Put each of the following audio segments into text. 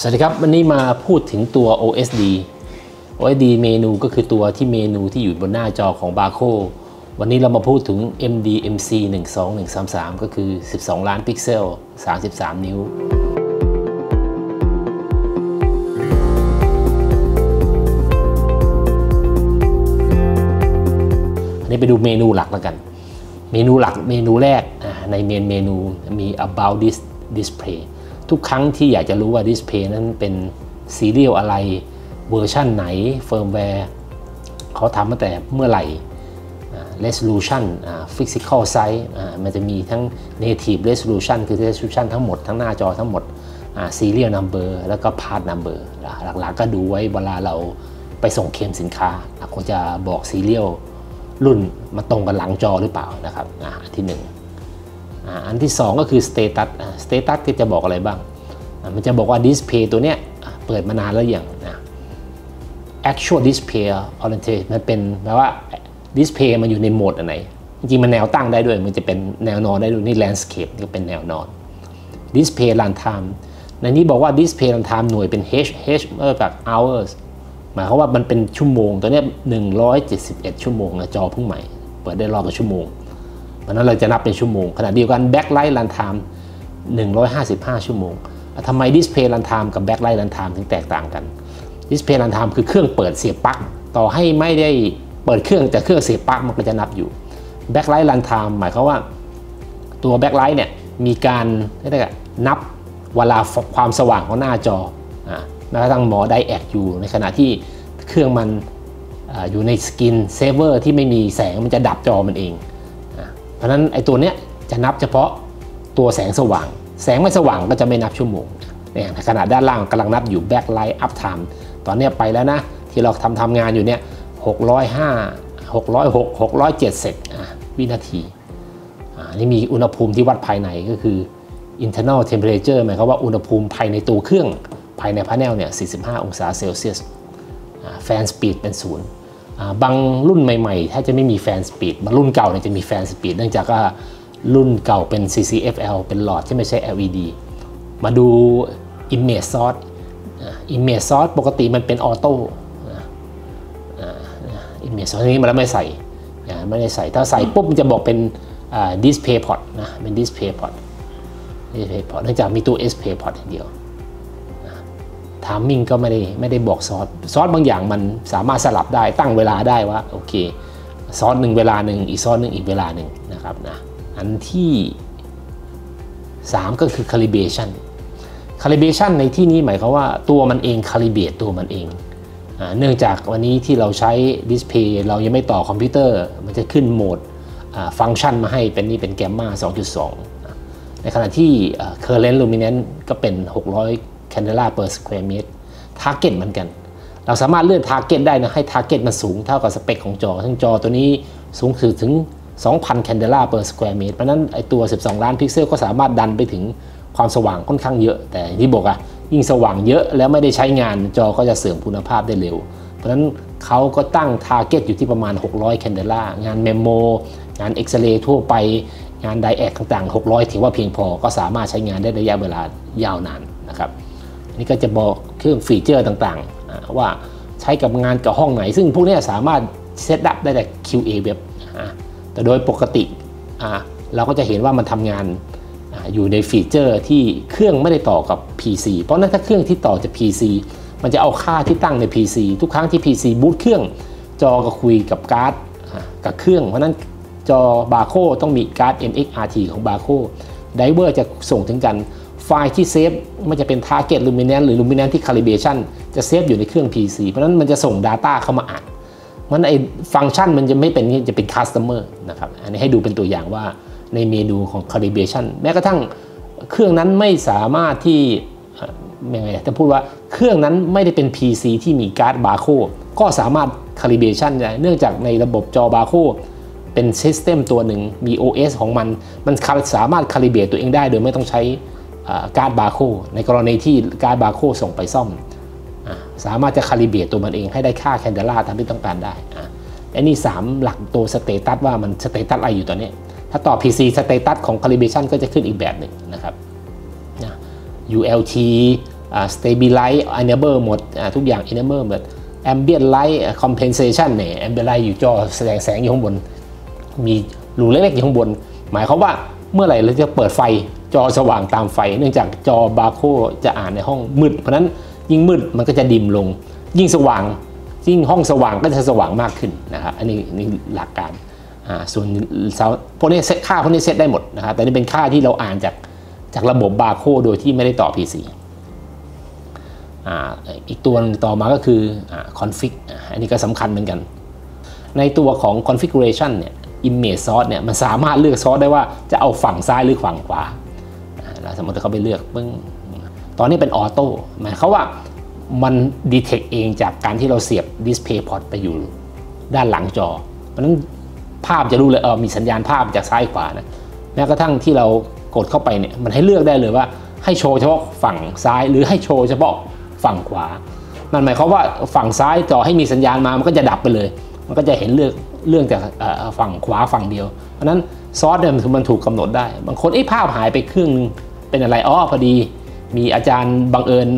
สวัสดีครับวันนี้มาพูดถึงตัว OSD เมนูก็คือตัวที่เมนูที่อยู่บนหน้าจอของ Barco วันนี้เรามาพูดถึง MDMC 12133ก็คือ12ล้านพิกเซล33นิ้วอันนี้ไปดูเมนูหลักแล้วกันเมนูหลักเมนูแรกในเมนูมี about this display ทุกครั้งที่อยากจะรู้ว่า display นั้นเป็นซีเรียลอะไรเวอร์ชันไหนเฟิร์มแวร์เขาทำมาแต่เมื่อไหร่ resolution physical size มันจะมีทั้ง native resolution คือ resolution ทั้งหมดทั้งหน้าจอทั้งหมดserial number แล้วก็ part number หลักๆก็ดูไว้เวลาเราไปส่งเคลมสินค้าคงจะบอก serial รุ่นมาตรงกันหลังจอหรือเปล่านะครับที่1อันที่2ก็คือ status ที่จะบอกอะไรบ้างมันจะบอกว่า display ตัวเนี้ยเปิดมานานแล้วอย่างactual display oriented มันเป็นแปลว่า display มันอยู่ในโหมดอันไหนจริงๆมันแนวตั้งได้ด้วยมันจะเป็นแนวนอนได้ด้วยนี่ landscape ก็เป็นแนวนอน display runtime ในนี้บอกว่า display runtime หน่วยเป็น h แบบ hours หมายความว่ามันเป็นชั่วโมงตัวนี้171ชั่วโมงนะจอเพิ่งใหม่เปิดได้รอบละชั่วโมงเพราะนั้นเราจะนับเป็นชั่วโมงขณะเดียวกัน backlight runtime 155ชั่วโมงทำไม display runtime กับ backlight runtime ถึงแตกต่างกัน display runtime คือเครื่องเปิดเสียบปลั๊กต่อให้ไม่ได้เปิดเครื่องแต่เครื่องเสียบปลั๊กมันก็จะนับอยู่ backlight runtime หมายความว่าตัว backlight เนี่ยมีการนับเวลาความสว่างของหน้าจอแม้กระทั่งหมอไดแอคอยู่ในขณะที่เครื่องมันอยู่ในสกินเซเวอร์ที่ไม่มีแสงมันจะดับจอมันเองเพราะฉะนั้นไอ้ตัวเนี้ยจะนับเฉพาะตัวแสงสว่างแสงไม่สว่างก็จะไม่นับชั่วโมงเนี่ยขณะด้านล่างกำลังนับอยู่ backlight up time ตอนนี้ไปแล้วนะที่เราทำงานอยู่เนี่ย605 606 607วินาทีนี่มีอุณหภูมิที่วัดภายในก็คือ internal temperature หมายความว่าอุณหภูมิภายในตัวเครื่องภายในพาเนลเนี่ย45องศาเซลเซียสแฟนสปีดเป็น0บางรุ่นใหม่ๆถ้าจะไม่มีแฟนสปีดบางรุ่นเก่าเนี่ยจะมีแฟนสปีดเนื่องจากว่ารุ่นเก่าเป็น CCFL เป็นหลอดที่ไม่ใช่ LED มาดู Image Source Image Source ปกติมันเป็นออโต้ Image Source นี้มันไม่ใส่ไม่ได้ใส่ถ้าใส่ปุ๊บมันจะบอกเป็น Display Port นะเป็น Display Port เนื่องจากมีตัว Display Port อย่างเดียวTiming ก็ไม่ได้บอกซอสบางอย่างมันสามารถสลับได้ตั้งเวลาได้ว่าโอเคซอสหนึ่งเวลาหนึ่งอีกซอสหนึ่งอีกเวลาหนึ่งนะครับนะอันที่3ก็คือ calibration ในที่นี้หมายความว่าตัวมันเอง calibrate ตัวมันเองเนื่องจากวันนี้ที่เราใช้ดิสเพย์เรายังไม่ต่อคอมพิวเตอร์มันจะขึ้นโหมดฟังก์ชันมาให้เป็นนี่เป็น Gamma 2.2 ในขณะที่ current luminance ก็เป็น600 candela per square meter target เหมือนกันเราสามารถเลื่อน target ได้นะให้ target มันสูงเท่ากับสเปคของจอทั้งจอตัวนี้สูงถึง 2,000 candela per square meter เพราะนั้นไอตัว12ล้านพิกเซลก็สามารถดันไปถึงความสว่างค่อนข้างเยอะแต่ที่บอกยิ่งสว่างเยอะแล้วไม่ได้ใช้งานจอก็จะเสื่อมคุณภาพได้เร็วเพราะฉะนั้นเขาก็ตั้ง target อยู่ที่ประมาณ600 candela งานเมมโมงานเอ็กซเรย์ทั่วไปงานไดแอคต่างๆ600ถือว่าเพียงพอก็สามารถใช้งานได้ระยะเวลายาวนานนะครับนี่ก็จะบอกเครื่องฟีเจอร์ต่างๆว่าใช้กับงานกับห้องไหนซึ่งพวกนี้สามารถเซตอัพได้แต่ QA Web แต่โดยปกติเราก็จะเห็นว่ามันทำงานอยู่ในฟีเจอร์ที่เครื่องไม่ได้ต่อกับ PC เพราะนั้นถ้าเครื่องที่ต่อจาก PC มันจะเอาค่าที่ตั้งใน PC ทุกครั้งที่ PC บูตเครื่องจอก็คุยกับการ์ดกับเครื่องเพราะนั้นจอ Barco ต้องมีการ์ด MXRT ของ Barco ไดเวอร์จะส่งถึงกันไฟล์ที่เซฟมันจะเป็น Target Luminance หรือ Luminance ที่ Calibration จะเซฟอยู่ในเครื่อง PC เพราะนั้นมันจะส่ง Data เข้ามาอ่านมันไอฟังก์ชันมันจะไม่เป็นจะเป็น Customer นะครับอันนี้ให้ดูเป็นตัวอย่างว่าในเมนูของ Calibration แม้กระทั่งเครื่องนั้นไม่สามารถที่ยังไงจะพูดว่าเครื่องนั้นไม่ได้เป็น PC ที่มีการ์ด Barco ก็สามารถ Calibration ได้เนื่องจากในระบบจอ Barco เป็น System ตัวหนึ่งมี OS ของมันสามารถ Calibrate ตัวเองได้โดยไม่ต้องใช้การ์ด Barco ในกรณีที่การ์ด Barco ส่งไปซ่อมสามารถจะ Calibrate ตัวมันเองให้ได้ค่า Candela ตามที่ต้องการได้และนี่3หลักตัวสเตตัสว่ามันสเตตัสอะไรอยู่ตอนนี้ถ้าต่อ PC สเตตัสของ Calibration ก็จะขึ้นอีกแบบหนึ่งนะครับULT stabilize enable หมดทุกอย่าง enable หมด ambient light compensation เนี่ย ambient light อยู่จอแสงอยู่ข้างบนมีรูเล็กๆอยู่ข้างบนหมายความว่าเมื่อไหร่เราจะเปิดไฟจอสว่างตามไฟเนื่องจากจอบาร์โค้ดจะอ่านในห้องมืดเพราะนั้นยิ่งมืดมันก็จะดิมลงยิ่งสว่างยิ่งห้องสว่างก็จะสว่างมากขึ้นนะครับอันนี้หลักการส่วนพวกนี้ค่าพวกนี้เซตได้หมดนะครับแต่นี่เป็นค่าที่เราอ่านจากระบบบาร์โค้ดโดยที่ไม่ได้ต่อ PC อีกตัวนึงต่อมาก็คือconfig อันนี้ก็สำคัญเหมือนกันในตัวของ configuration เนี่ย image source เนี่ยมันสามารถเลือกซอสได้ว่าจะเอาฝั่งซ้ายหรือฝั่งขวาสมมติเขาไปเลือกตอนนี้เป็นออโต้หมายความว่ามัน detect เองจากการที่เราเสียบ display port ไปอยู่ด้านหลังจอเพราะนั้นภาพจะรู้เลยมีสัญญาณภาพจากซ้ายขวานะแม้กระทั่งที่เรากดเข้าไปเนี่ยมันให้เลือกได้เลยว่าให้โชว์เฉพาะฝั่งซ้ายหรือให้โชว์เฉพาะฝั่งขวานั่นหมายความว่าฝั่งซ้ายต่อให้มีสัญญาณมามันก็จะดับไปเลยมันก็จะเห็นเรื่องจากฝั่งขวาฝั่งเดียวเพราะนั้นซอสเนี่ยมันถูกกำหนดได้บางคนภาพหายไปครึ่งนึงเป็นอะไรพอดีมีอาจารย์บังเอิญ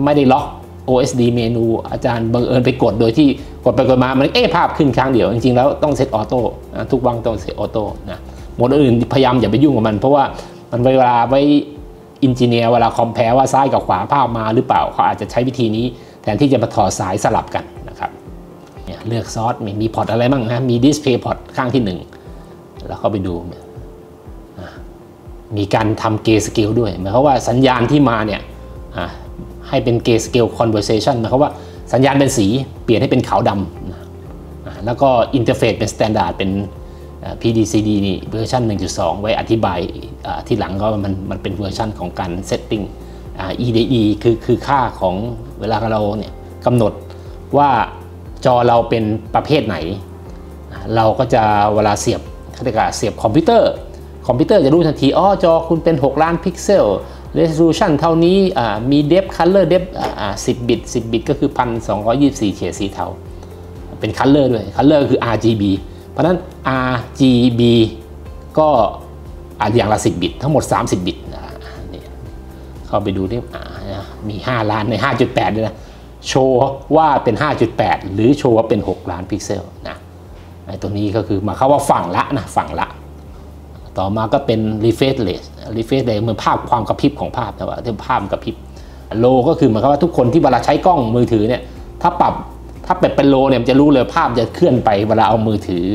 ไม่ได้ล็อก OSD เมนูอาจารย์บังเอิญไปกดโดยที่กดไปกดมามันภาพขึ้นครั้งเดียวจริงๆแล้วต้องเซตออโต้ทุกวังต้องเซตออโต้นะโหมดอื่นพยายามอย่าไปยุ่งกับมันเพราะว่ามันเวลาไว้อินจิเนียร์เวลาคอมเพลว่าซ้ายกับขวาภาพมาหรือเปล่าเขาอาจจะใช้วิธีนี้แทนที่จะมาถอดสายสลับกันนะครับเลือกซอสมีพอร์ตอะไรบ้างนะมีดิสเพย์พอร์ตข้างที่1แล้วเข้าไปดูมีการทำเกสเกลด้วยหมายความว่าสัญญาณที่มาเนี่ยให้เป็นเกสเกลคอนเวอร์เซชันหมายความว่าสัญญาณเป็นสีเปลี่ยนให้เป็นขาวดำแล้วก็อินเทอร์เฟซเป็นสแตนดาร์ดเป็น PDCD นี่เวอร์ชัน 1.2 ไว้อธิบายที่หลังก็มันเป็นเวอร์ชันของการเซตติ้งEDE คือค่าของเวลาเราเนี่ยกำหนดว่าจอเราเป็นประเภทไหนเราก็จะเวลาเสียบเขาเรียกว่าเสียบคอมพิวเตอร์จะรู้ทันทีจอคุณเป็น6ล้านพิกเซล resolution เท่านี้มี depth color depth 10 บิตก็คือ 1224 เฉดสีเทาเป็น color ด้วย color คือ RGB เพราะนั้น RGB ก็อย่างละ10 บิตทั้งหมด30 บิตเข้าไปดูที่มี5ล้านใน 5.8 ด้วยนะโชว์ว่าเป็น 5.8 หรือโชว์ว่าเป็น6ล้านพิกเซลนะตัวนี้ก็คือมาเข้าว่าฝั่งละต่อมาก็เป็น refresh rate เหมือนภาพความกระพริบของภาพนะว่าภาพกระพริบโลก็คือหมายความว่าทุกคนที่เวลาใช้กล้องมือถือเนี่ยถ้าเป็นโลเนี่ยมันจะรู้เลยภาพจะเคลื่อนไปเวลาเอามือถือ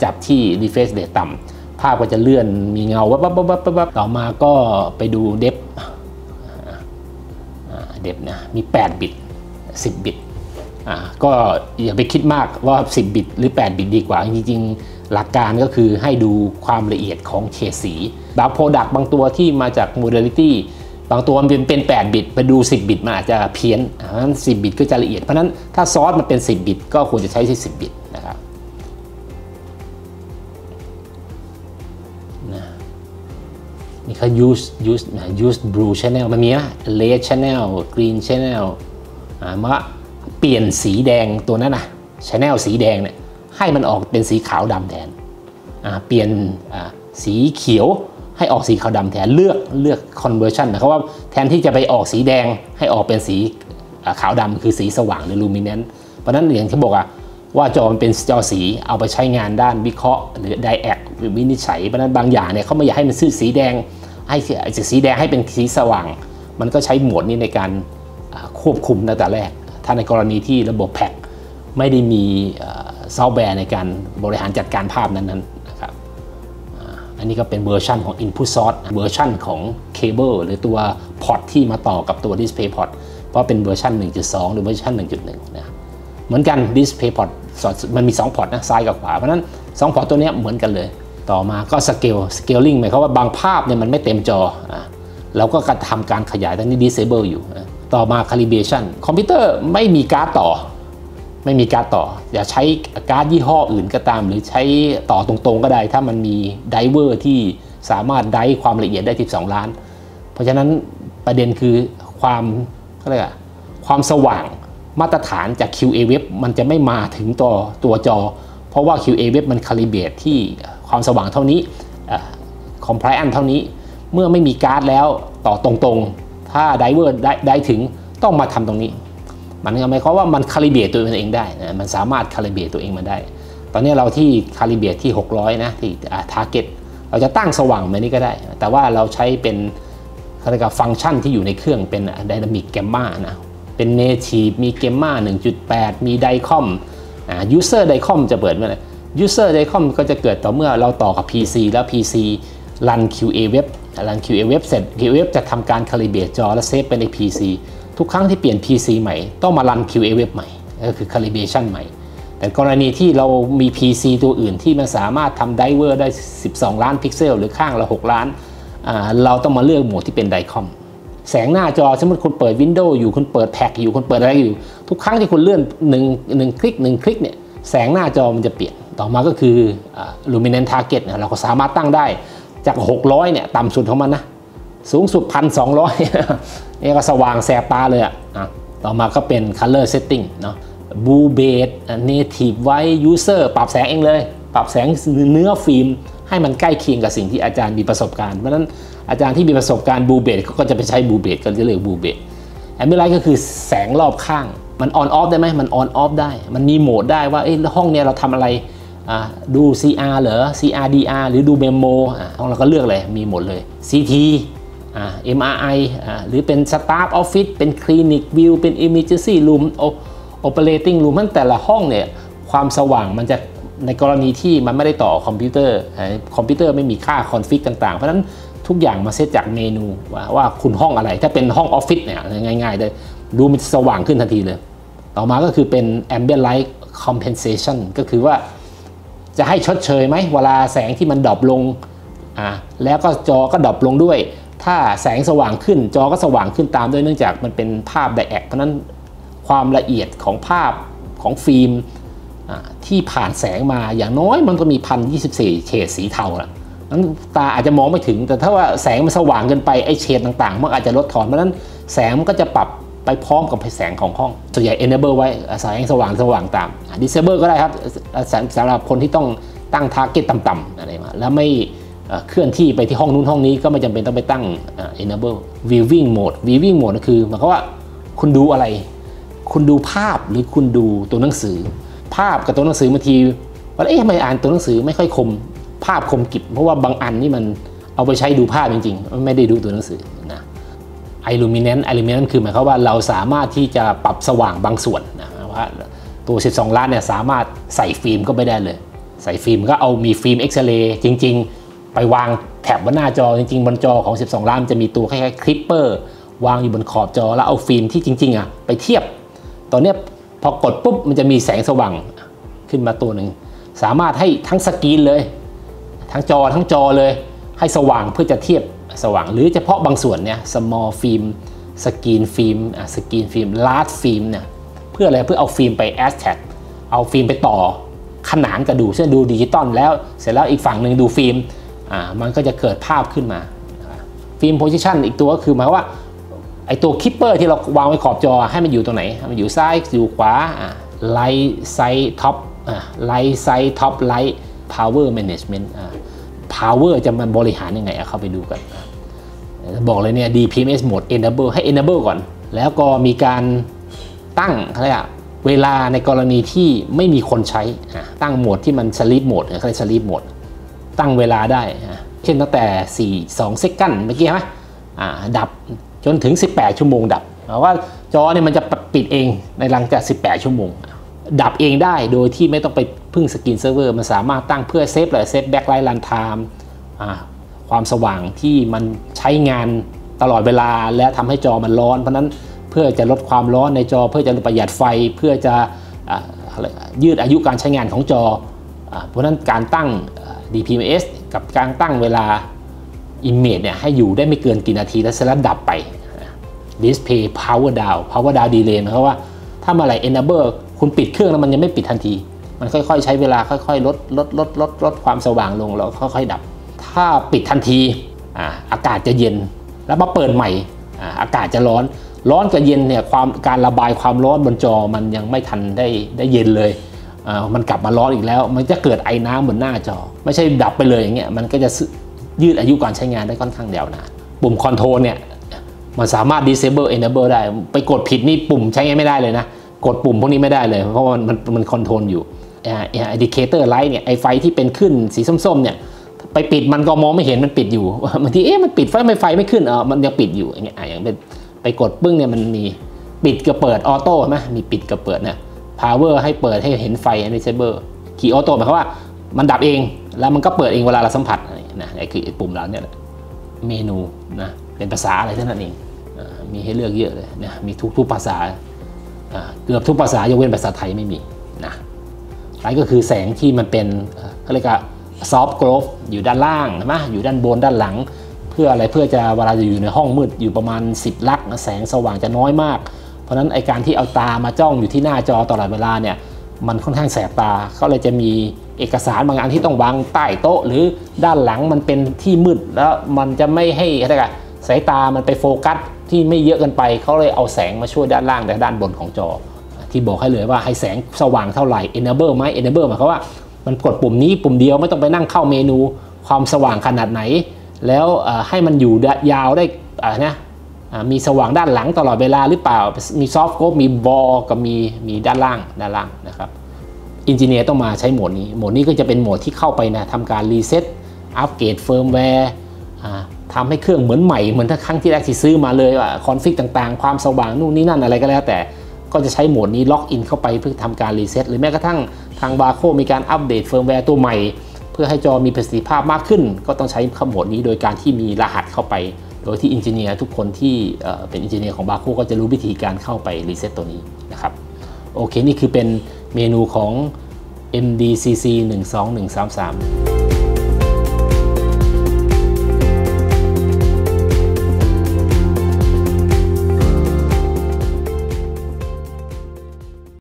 จับที่ refresh rate ต่ำภาพก็จะเลื่อนมีเงาวับต่อมาก็ไปดูเดฟนะมี 8 บิต 10 บิตก็อย่าไปคิดมากว่า10 บิตหรือ 8 บิตดีกว่าจริงๆหลักการก็คือให้ดูความละเอียดของเฉดสีบางโปรดักต์บางตัวที่มาจากโมเดลิตี้บางตัวมันเป็น 8 บิตไปดู 10 บิตมันอาจจะเพี้ยนเพราะฉะนั้น10 บิตก็จะละเอียดเพราะฉะนั้นถ้าซอสมันเป็น10 บิตก็ควรจะใช้ที่10 บิตนะครับนี่เขา use blue channel มันมีนะ red channel green channel มาเปลี่ยนสีแดงตัวนั้นนะ channel สีแดงเนี่ยให้มันออกเป็นสีขาวดำแทนเปลี่ยนสีเขียวให้ออกสีขาวดำแทนเลือก conversion หมายความว่าแทนที่จะไปออกสีแดงให้ออกเป็นสีขาวดำคือสีสว่างหรือ luminance เพราะนั้นอย่างที่บอกว่าจอมันเป็นจอสีเอาไปใช้งานด้านวิเคราะห์หรือ diact หรือวินิจฉัยเพราะนั้นบางอย่างเนี่ยเขาไม่อยากให้มันสีแดงให้สีแดงให้เป็นสีสว่างมันก็ใช้โหมดนี้ในการควบคุมตั้งแต่แรกถ้าในกรณีที่ระบบแพ็คไม่ได้มีซอฟต์แวร์ในการบริหารจัดการภาพนั้นนะครับอันนี้ก็เป็นเวอร์ชันของ Input Source เวอร์ชันของเคเบิลหรือตัวพอร์ตที่มาต่อกับตัว Display Port เพราะเป็นเวอร์ชัน 1.2 หรือเวอร์ชัน 1.1 นะเหมือนกัน Display Port มันมี2พอร์ตนะซ้ายกับขวาเพราะฉะนั้น2พอร์ตตัวนี้เหมือนกันเลยต่อมาก็ Scaling หมายความว่าบางภาพเนี่ยมันไม่เต็มจอเราก็การทำการขยายตอนนี้ Disable อยู่ต่อมา Calibration คอมพิวเตอร์ไม่มีการ์ดต่ออย่าใช้การ์ดยี่ห้ออื่นก็ตามหรือใช้ต่อตรงๆก็ได้ถ้ามันมีไดเวอร์ที่สามารถไดความละเอียดได้12ล้านเพราะฉะนั้นประเด็นคือความสว่างมาตรฐานจาก QA Web มันจะไม่มาถึงตัวจอเพราะว่า QA Web มัน calibrate ที่ความสว่างเท่านี้compliant เท่านี้เมื่อไม่มีการ์ดแล้วต่อตรงๆ ถ้าไดเวอร์ได้ถึงต้องมาทำตรงนี้มันหมายความว่ามันคาลิเบรตตัวเองได้นะมันสามารถคาลิเบรตตัวเองมาได้ตอนนี้เราที่คาลิเบรตที่600นะที่ทาร์เก็ตเราจะตั้งสว่างแบบนี้ก็ได้แต่ว่าเราใช้เป็นเขาเรียกว่าฟังก์ชันที่อยู่ในเครื่องเป็นไดนามิกแกมมานะเป็นเนทีฟมีแกมมา 1.8 มีไดคอมยูเซอร์ไดคอมจะเปิดเมื่อไหร่ยูเซอร์ไดคอมก็จะเกิดต่อเมื่อเราต่อกับ PC แล้ว PC รัน QA Web รัน QA Web เสร็จ QA Web จะทำการคาลิเบรตจอและเซฟไปใน PC ทุกครั้งที่เปลี่ยน PC ใหม่ต้องมารัน QA Web ใหม่ก็คือ calibration ใหม่แต่กรณีที่เรามี PC ตัวอื่นที่มันสามารถทำไดเวอร์ได้12ล้านพิกเซลหรือข้างละ6ล้านเราต้องมาเลือกโหมดที่เป็นไดคอมแสงหน้าจอสมมติคุณเปิด Windows อยู่คุณเปิดแพ็กอยู่คุณเปิดอะไรอยู่ทุกครั้งที่คุณเลื่อน1คลิกเนี่ยแสงหน้าจอมันจะเปลี่ยนต่อมาก็คือ luminance target เราก็สามารถตั้งได้จาก600เนี่ยต่ำสุดของมันนะสูงสุด 1,200 นี่ก็สว่างแสบตาเลยต่อมาก็เป็น color setting เนาะ blue beige native white user ปรับแสงเองเลยปรับแสงเนื้อฟิล์มให้มันใกล้เคียงกับสิ่งที่อาจารย์มีประสบการณ์เพราะนั้นอาจารย์ที่มีประสบการณ์ blue beige เขาก็จะไปใช้ blue beige ก็จะเลือก blue beige ambient ก็คือแสงรอบข้างมัน on off ได้ไหมมัน on off ได้มันมีโหมดได้ว่าห้องเนี้ยเราทำอะไรดู CR เหรอ CRDR หรือดู Memo ห้องเราก็เลือกเลยมีหมดเลย CT MRI หรือเป็น Staff Office เป็น Clinic View เป็น Emergency Room Operating Room มันแต่ละห้องเนี่ยความสว่างมันจะในกรณีที่มันไม่ได้ต่อคอมพิวเตอร์ไม่มีค่าคอนฟิกต่างๆเพราะฉะนั้นทุกอย่างมาเซตจากเมนูว่าคุณห้องอะไรถ้าเป็นห้องออฟฟิศเนี่ยง่ายๆเลยดูมันสว่างขึ้นทันทีเลยต่อมาก็คือเป็น Ambient Light Compensation ก็คือว่าจะให้ชดเชยไหมเวลาแสงที่มันดรอปลงแล้วก็จอก็ดรอปลงด้วยถ้าแสงสว่างขึ้นจอก็สว่างขึ้นตามด้วยเนื่องจากมันเป็นภาพไดแอกเพราะนั้นความละเอียดของภาพของฟิล์มที่ผ่านแสงมาอย่างน้อยมันก็มี1024เฉดสีเทาละนั้นตาอาจจะมองไม่ถึงแต่ถ้าว่าแสงมันสว่างเกินไปไอ้เฉดต่างๆมันอาจจะลดทอนเพราะนั้นแสงมันก็จะปรับไปพร้อมกับแสงของห้องส่วนใหญ่ enable ไว้แสงสว่างตาม disable ก็ได้ครับสำหรับคนที่ต้องตั้ง target ต่ำๆอะไรมาแล้วไม่เคลื่อนที่ไปที่ห้องนู้นห้องนี้ก็ไม่จำเป็นต้องไปตั้ง enable viewing mode ก็คือหมายความว่าคุณดูอะไรคุณดูภาพหรือคุณดูตัวหนังสือภาพกับตัวหนังสือบางทีว่าทำไมอ่านตัวหนังสือไม่ค่อยคมภาพคมกิบเพราะว่าบางอันนี่มันเอาไปใช้ดูภาพจริงๆไม่ได้ดูตัวหนังสือนะ illuminance คือหมายความว่าเราสามารถที่จะปรับสว่างบางส่วนนะว่าตัว12ล้านเนี่ยสามารถใส่ฟิล์มก็ไม่ได้เลยใส่ฟิล์มก็เอามีฟิล์มเอ็กซเรย์จริงๆไปวางแถบบนหน้าจอจริงๆบนจอของ12ล้านจะมีตัวคล้ายๆคลิปเปอร์วางอยู่บนขอบจอแล้วเอาฟิล์มที่จริงๆไปเทียบตอนนี้พอกดปุ๊บมันจะมีแสงสว่างขึ้นมาตัวหนึ่งสามารถให้ทั้งสกรีนเลยทั้งจอเลยให้สว่างเพื่อจะเทียบสว่างหรือเฉพาะบางส่วนเนี่ย small film สกรีนฟิล์ม large film เนี่ยเพื่ออะไรเพื่อเอาฟิล์มไป attach เอาฟิล์มไปต่อขนานกับดูเช่นดูดิจิตอลแล้วเสร็จแล้วอีกฝั่งหนึ่งดูฟิล์มมันก็จะเกิดภาพขึ้นมาฟิล์มโพซิชันอีกตัวก็คือหมายว่าไอตัวคิปเปอร์ที่เราวางไว้ขอบจอให้มันอยู่ตรงไหนมันอยู่ซ้ายอยู่ขวาไลท์ไซด์ท็อปไลท์ไซด์ท็อปไลท์พาวเวอร์แมเนจเมนต์พาวเวอร์จะมันบริหารยังไงเข้าไปดูกันบอกเลยเนี่ย DPMS Mode Enable ให้ Enable ก่อนแล้วก็มีการตั้งอะไรเวลาในกรณีที่ไม่มีคนใช้ตั้งโหมดที่มัน Sleep Mode เขาเรียก Sleep Mode ตั้งเวลาได้เช่นตั้งแต่2 second เมื่อกี้ไหมดับจนถึง18ชั่วโมงดับเพราะว่าจอเนี่ยมันจะปิดเองในหลังจาก18ชั่วโมงดับเองได้โดยที่ไม่ต้องไปพึ่งสกรีนเซิร์ฟเวอร์มันสามารถตั้งเพื่อเซฟแบ็คไลท์รันไทม์ความสว่างที่มันใช้งานตลอดเวลาและทำให้จอมันร้อนเพราะนั้นเพื่อจะลดความร้อนในจอเพื่อจะประหยัดไฟเพื่อจะยืดอายุการใช้งานของจอเพราะนั้นการตั้ง DPMS กับการตั้งเวลาImage เนี่ยให้อยู่ได้ไม่เกินกี่นาทีแล้วเสร็จแล้วดับไป Display Power Down Delay หมายความว่าถ้าเมื่อไหร่ Enable คุณปิดเครื่องแล้วมันยังไม่ปิดทันทีมันค่อยๆใช้เวลาค่อยๆลดความสว่างลงแล้วค่อยๆดับถ้าปิดทันทีอากาศจะเย็นแล้วมาเปิดใหม่อากาศจะร้อนกับเย็นเนี่ยการระบายความร้อนบนจอมันยังไม่ทันได้เย็นเลยมันกลับมาร้อนอีกแล้วมันจะเกิดไอน้ำบนหน้าจอไม่ใช่ดับไปเลยอย่างเงี้ยมันก็จะยืดอายุการใช้งานได้ค่อนข้างยาวนานปุ่มคอนโทรลเนี่ย มันสามารถ disable enable ได้ไปกดผิดนี่ปุ่มใช้ไม่ได้เลยนะกดปุ่มพวกนี้ไม่ได้เลยเพราะว่ามันคอนโทรลอยู่indicator light เนี่ยไอไฟที่เป็นขึ้นสีส้มๆเนี่ยไปปิดมันก็มองไม่เห็นมันปิดอยู่บางทีมันปิดไฟไม่ขึ้นมันยังปิดอยู่อย่างเงี้ยอย่างเป็นไปกดปึ้งเนี่ยมันมีปิดกับเปิดออโต้ใช่ไหมมีปิดกับเปิดเนี่ย power ให้เปิดให้เห็นไฟ disable คีย์ออโต้หมายความว่ามันดับเองแล้วมันก็เปิดเองเวลาเราสัมผัสนะไอ้คือปุ่มเราเนี่ยเมนูนะเป็นภาษาอะไรเท่านั้นเองมีให้เลือกเยอะเลยนะมีทุกภาษาเกือบทุกภาษายกเว้นภาษาไทยไม่มีนะอะไรก็คือแสงที่มันเป็นเขาเรียกว่าซอฟต์โกลฟอยู่ด้านล่างนะอยู่ด้านบนด้านหลังเพื่ออะไรเพื่อจะเวลาจะอยู่ในห้องมืดอยู่ประมาณ10 ลักแสงสว่างจะน้อยมากเพราะฉะนั้นไอการที่เอาตามาจ้องอยู่ที่หน้าจอตลอดเวลาเนี่ยมันค่อนข้างแสบตาเขาเลยจะมีเอกสารบางอันที่ต้องวางใต้โต๊ะหรือด้านหลังมันเป็นที่มืดแล้วมันจะไม่ให้อะไรกันสายตามันไปโฟกัสที่ไม่เยอะเกินไปเขาเลยเอาแสงมาช่วยด้านล่างและด้านบนของจอที่บอกให้เลยว่าให้แสงสว่างเท่าไหร่ enable ไหม enable หมายความว่ามันกดปุ่มนี้ปุ่มเดียวไม่ต้องไปนั่งเข้าเมนูความสว่างขนาดไหนแล้วให้มันอยู่ยาวได้นะมีสว่างด้านหลังตลอดเวลาหรือเปล่ามีซอฟต์โกลฟมีบอลกับมีด้านล่างนะครับอินจิเนียร์ต้องมาใช้โหมดนี้ก็จะเป็นโหมดที่เข้าไปนะทำการรีเซ็ตอัปเกรดเฟิร์มแวร์ทำให้เครื่องเหมือนใหม่เหมือนถ้าครั้งที่แรกที่ซื้อมาเลยว่าคอนฟิกต่างๆความสว่างนู่นนี่นั่นอะไรก็แล้วแต่ก็จะใช้โหมดนี้ล็อกอินเข้าไปเพื่อทำการรีเซ็ตหรือแม้กระทั่งทางบาโคมีการอัปเดตเฟิร์มแวร์ตัวใหม่เพื่อให้จอมีประสิทธิภาพมากขึ้นก็ต้องใช้โหมดนี้โดยการที่มีรหัสเข้าไปโดยที่อินจิเนียร์ทุกคนที่เป็นอินจิเนียร์ของบาโคก็จะรู้วิธีการเข้าไปรีเซ็ตตัวนี้นะครับโอเคนี่คือเป็นเมนูของ MDCC 12133